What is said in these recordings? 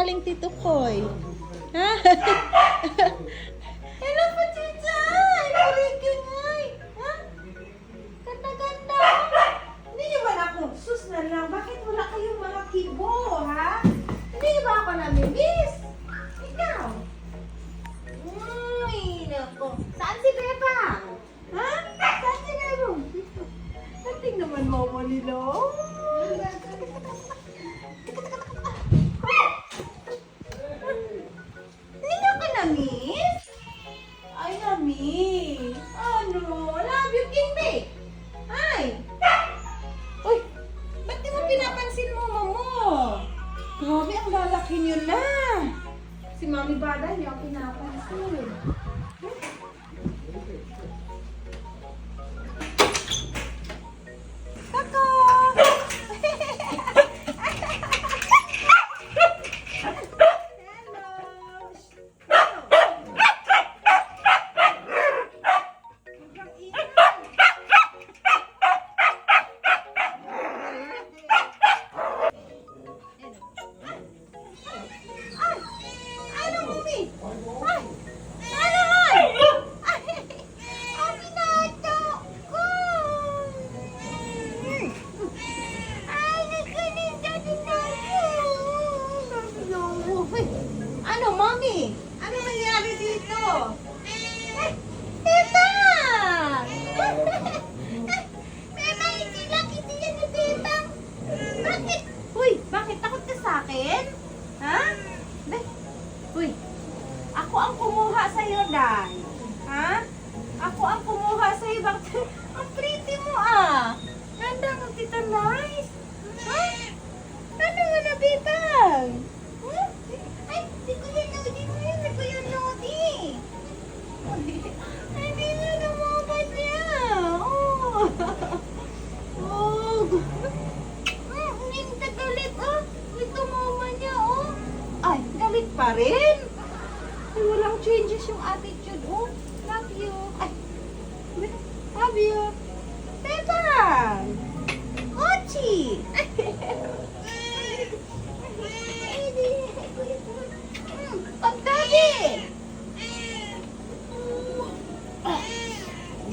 galing Tito Koy? Ha? Hello po, Chicha! Ay, ha? Ganda-ganda! Hindi niyo ba nakuksus na lang? Bakit wala kayong mga kibo, ha? Hindi niyo ba ako namimiss? Ikaw? Ay, naku. Saan si Bebang? Ha? Saan si Bebang? Nating naman mama nila. Hindi niyo ka na-miss? Ay, na-miss. Ano? Love you, King Bake. Ay! Uy! Ba't di mo pinapansin mama mo? Grabe, ang lalaki niyo na. Si Mami Bada niyo ang pinapansin. Kaka! Ano, Mommy? Ano nangyari dito? Teta! Teta, hindi yan ni Teta. Bakit? Uy, bakit? Takot ka sa akin? Ha? Uy, ako ang kumuha sa'yo, Day. Ha? Ako ang kumuha sa'yo. Bakit? Ang pretty mo, ah. Ganda mo, Tita Nice. Ha? Ano nga nabitang? Ay, di ko yan Lodi mo yun. Di ko yan Lodi. Ay, di na naman niya. Oh. Oh. Minta galit, oh. Ito mama niya, oh. Ay, galit pa rin. Ay, walang changes yung attitude, oh. Love you. Ay, love you. Teta. Ochi. Pagdadi!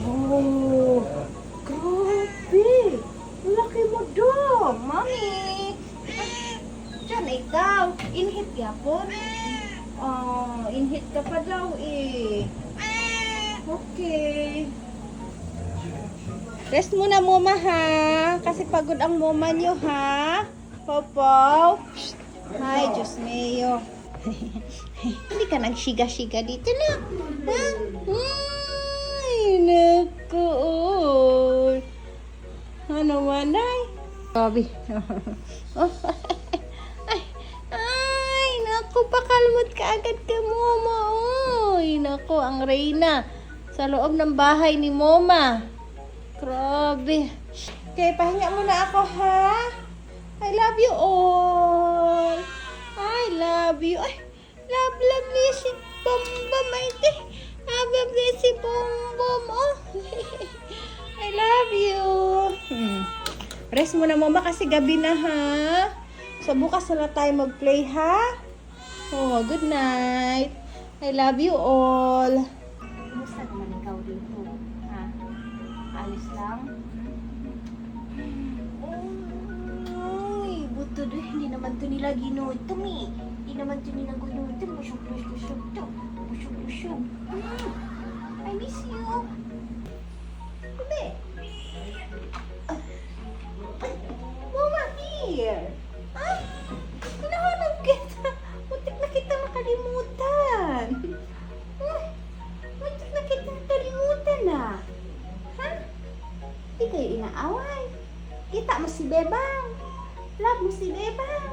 Oh, grabe! Laki mo dong, Mami! Diyan, ikaw, inhit yapon? Oh, inhit ka pa daw eh. Okay. Rest muna, Mama, ha? Kasi pagod ang mama niyo, ha? Popo? Hi, Diyos mayo. Hindi ka nagsiga-siga dito na. Ha? Ay, naku. Ano man ay? Sabi. Ay, naku. Pakalmot ka agad ka, Mama. Ay, naku. Ang reyna. Sa loob ng bahay ni Mama. Grabe. Okay, pahinga muna ako, ha? I love you all. I love you. Ay, love niya si Bombom. Ay, love niya si Bombom. Oh. I love you. Rest muna, Mama, kasi gabi na, ha? So, bukas na tayo mag-play, ha? Oh, good night. I love you all. Kumusta naman ikaw dito? Ha? Ayos lang? Uy, buto doon. Hindi naman to nila ginutom eh. Hindi naman to nila ginutom. Busyog-busyog to. Busyog-busyog. I miss you. Bebe. Mama, here. Ha? Hinahanap kita. Muntik na kita makalimutan. Muntik na kita makalimutan na. Ha? Di kayo inaaway. Kita mo si Bebang. Love mo si Bebang.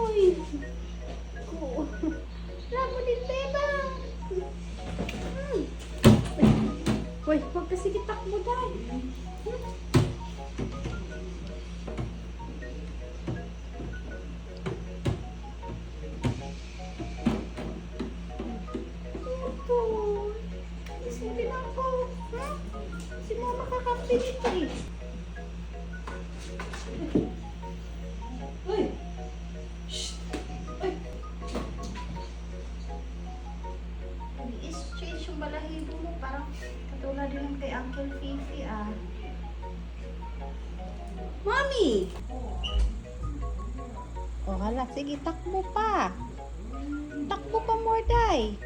Uy. Love mo din Bebang. Uy, huwag kasi kitak mo dahil. Isipin ako. Ha? Si Mama kakampi dito eh. Uy! Katulad din kay Uncle Fifi ah. Mommy! Oh, hala. Sige, takbo pa. Takbo pa, Morday.